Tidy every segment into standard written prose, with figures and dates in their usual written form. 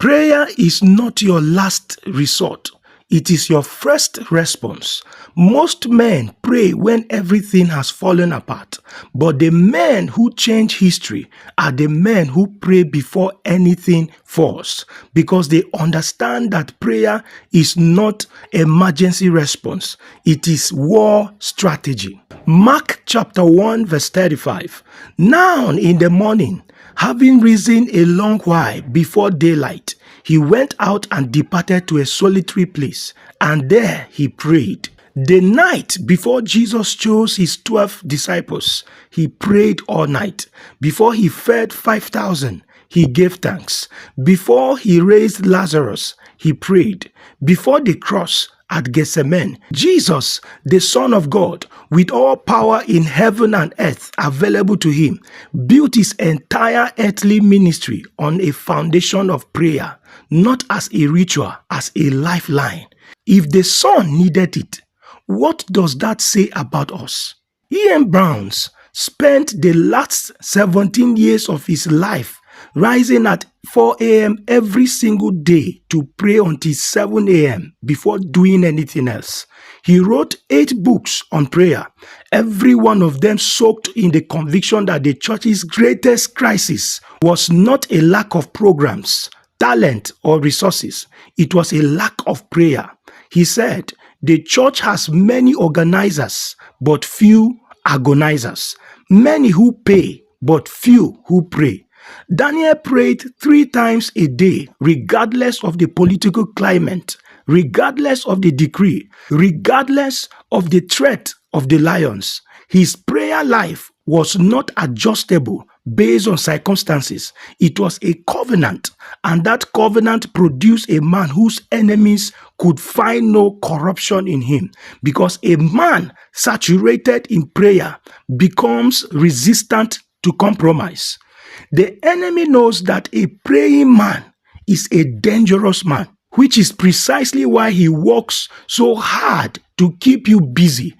Prayer is not your last resort. It is your first response. Most men pray when everything has fallen apart, but the men who change history are the men who pray before anything falls, because they understand that prayer is not emergency response. It is war strategy. Mark chapter 1 verse 35. Now in the morning, having risen a long while before daylight, he went out and departed to a solitary place, and there he prayed. The night before Jesus chose his 12 disciples, he prayed all night. Before he fed 5,000, he gave thanks. Before he raised Lazarus, he prayed. Before the cross at Gethsemane, Jesus, the Son of God, with all power in heaven and earth available to him, built his entire earthly ministry on a foundation of prayer, not as a ritual, as a lifeline. If the Son needed it, what does that say about us? E.M. Browns spent the last 17 years of his life rising at 4 a.m. every single day to pray until 7 a.m. before doing anything else. He wrote 8 books on prayer, every one of them soaked in the conviction that the church's greatest crisis was not a lack of programs, talent, or resources. It was a lack of prayer. He said, the church has many organizers, but few agonizers. Many who pay, but few who pray. Daniel prayed 3 times a day, regardless of the political climate, regardless of the decree, regardless of the threat of the lions. His prayer life was not adjustable based on circumstances. It was a covenant, and that covenant produced a man whose enemies could find no corruption in him, because a man saturated in prayer becomes resistant to compromise. The enemy knows that a praying man is a dangerous man, which is precisely why he works so hard to keep you busy,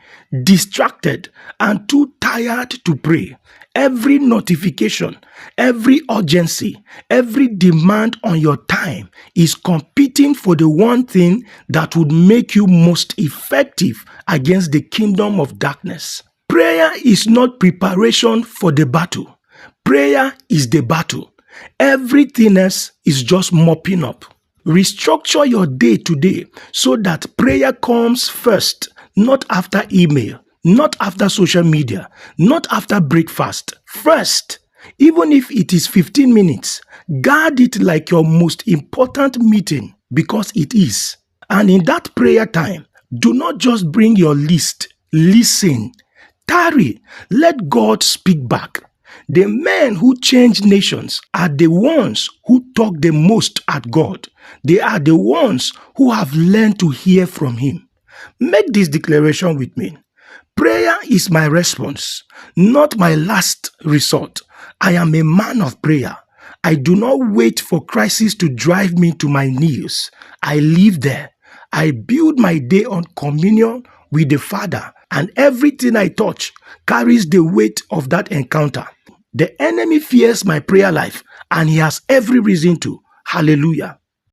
distracted, and too tired to pray. Every notification, every urgency, every demand on your time is competing for the one thing that would make you most effective against the kingdom of darkness. Prayer is not preparation for the battle. Prayer is the battle. Everything else is just mopping up. Restructure your day today so that prayer comes first, not after email, not after social media, not after breakfast. First, even if it is 15 minutes, guard it like your most important meeting, because it is. And in that prayer time, do not just bring your list. Listen. Tarry. Let God speak back. The men who change nations are the ones who talk the most at God. They are the ones who have learned to hear from him. Make this declaration with me. Prayer is my response, not my last resort. I am a man of prayer. I do not wait for crisis to drive me to my knees. I live there. I build my day on communion with the Father, and everything I touch carries the weight of that encounter. The enemy fears my prayer life, and he has every reason to. Hallelujah.